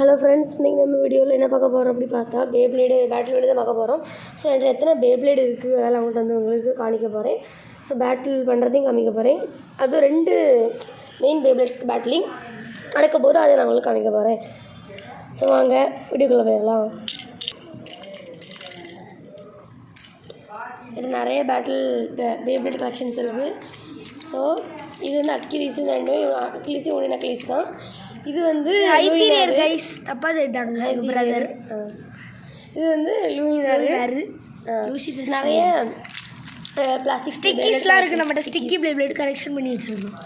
Hello friends, நீங்கள் நம்ம வீடியோவில் என்ன பார்க்க போகிறோம் அப்படி பார்த்தா பேப்ளேடு பேட்டில் தான் பார்க்க போகிறோம். ஸோ என்கிட்ட எத்தனை பேப்ளேடு இருக்குது அதெல்லாம் அவங்கள்ட்ட வந்து உங்களுக்கு காணிக்க போகிறேன். ஸோ பேட்டில் பண்ணுறதையும் காமிக்க போகிறேன். அதுவும் 2 மெயின் பேப்ளேட்ஸ்க்கு பேட்டிலிங் நடக்கும் போது அதை நான் உங்களுக்கு காமிக்க போகிறேன். ஸோ வாங்க வீடியோக்குள்ளே போயிடலாம். இது நிறைய பேட்டில் பேப்ளேட் கலெக்ஷன்ஸ் இருக்குது. ஸோ இது வந்து அக்கிலீஸ், இந்த 2 அக்கிலீஸும் ஒன்று நக்கிலீஸ் தான். இது வந்து ஹைபீரியர் கைஸ், தப்பாக சொல்லிட்டாங்க பிரதர். இது வந்து லூயினர், லூசிஃபர். நிறைய பிளாஸ்டிக் ஸ்டிக்கீஸ்லாம் இருக்குது. நம்மகிட்ட ஸ்டிக்கி பேப்ளேட் கலெக்ஷன் பண்ணி வச்சுருந்தோம்.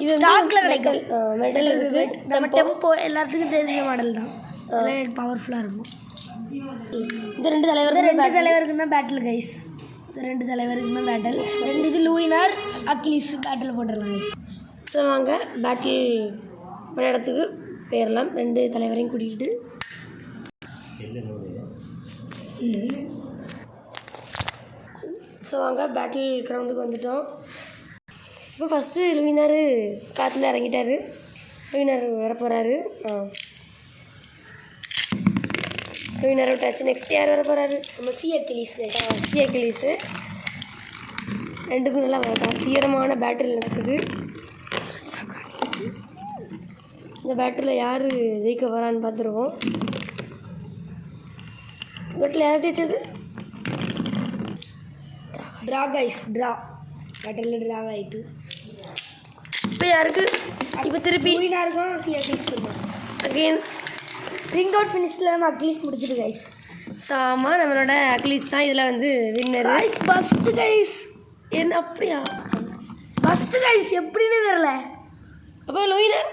இது ஸ்டாக்ல கிடைக்கும். மெட்டல் இருக்குது. நம்ம டெம்போ எல்லாத்துக்கும் தெரிஞ்ச மாடல் தான். பவர்ஃபுல்லாக இருக்கும். இந்த 2 தலைவருக்கு தான் பேட்டில் கைஸ். இந்த 2 தலைவருக்கு தான் பேட்டில். 2 இது லூயினர் அக்கிலீஸ் பேட்டில் போட்டுடலாம் கைஸ். ஸோ வாங்க பேட்டில் பண்ண இடத்துக்கு போயிடலாம். 2 தலைவரையும் கூட்டிகிட்டு. ஸோ வாங்க பேட்டில் கிரவுண்டுக்கு வந்துட்டோம். இப்போ ஃபஸ்ட்டு லூயினர் காற்றுல இறங்கிட்டார். லூயினர் வர போகிறாரு. லூயினர் விட்டாச்சு. நெக்ஸ்ட் யார் வர போகிறாரு? நம்ம சி அக்கிலீஸு. 2க்கும் நல்லா தீவிரமான பேட்டில் நடக்குது. இந்த பேட்டில் யார் ஜெயிக்க போகிறான்னு பார்த்துருவோம். பேட்டில் யார் ஜெயிச்சது? Draw guys, draw. பேட்டில் ட்ரா ஆகிட்டு இப்போ யாருக்கு? இப்போ திருப்பி இருக்கும் see Achilles again ring out ஃபினிஷில் நம்ம அக்கிலீஸ் முடிச்சிட்டு கைஸ். ஸோ ஆமாம், நம்மளோட அக்கிலீஸ் தான் இதில் வந்து வின்னரு. First guys. என்ன அப்படியா? ஃபஸ்ட்டு கைஸ் எப்படின்னு தெரில. அப்போ லூயினர்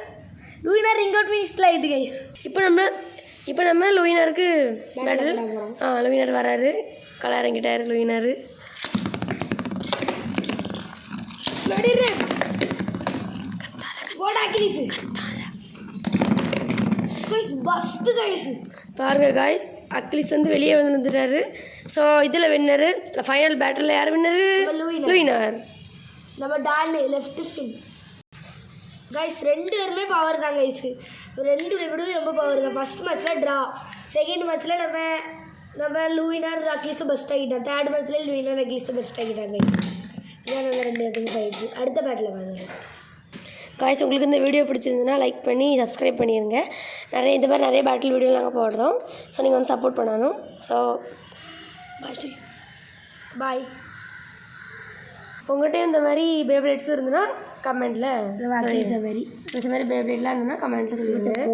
ரிங் அவுட் ஃபினிஷில் ஆகிட்டு கைஸ். இப்போ நம்ம லூயினருக்கு பேட்டில் லூயினர் வராரு. களை இறங்கிட்டார் லூயினர். பாருங்க காய்ஸ், அக்கிலீஸ் வந்து வெளியே வந்துட்டாரு. ஸோ இதில் வின்னரு. ஃபைனல் பேட்டில் யார் வின்னரு? லூயினர். நம்ம டான் லெஃப்ட் ஃபின் கைஸ். 2 பேருமே பவர் தான் கைஸ். 2 பேருமே ரொம்ப பவர் தான். ஃபஸ்ட் மேட்ச்சில் ட்ரா, செகண்ட் மேட்ச்சில் நம்ம லூயினர் அக்கிலீஸும் பெஸ்ட் ஆகிட்டோம். 3rd மேட்ச்சில் லூயினர் அக்கிலீஸும் பெஸ்ட் ஆகிட்டாங்க. இதான் நம்ம 2 பேருக்கும் ஃபைட்டு. அடுத்த பேட்டில் பாருங்கள் காய்ஸ். உங்களுக்கு இந்த வீடியோ பிடிச்சிருந்துன்னா லைக் பண்ணி சப்ஸ்கிரைப் பண்ணிடுங்க. இந்த மாதிரி நிறைய பேட்டில் வீடியோ நாங்கள் போடுறோம். ஸோ நீங்கள் வந்து சப்போர்ட் பண்ணணும். So bye. உங்கள்கிட்ட இந்த மாதிரி பேப்ளேட்ஸும் இருந்துன்னா கமெண்ட்டில், இந்த மாதிரி பேப்ளேட்லாம் இருந்ததுன்னா கமெண்ட்டில் சொல்லிடுங்க.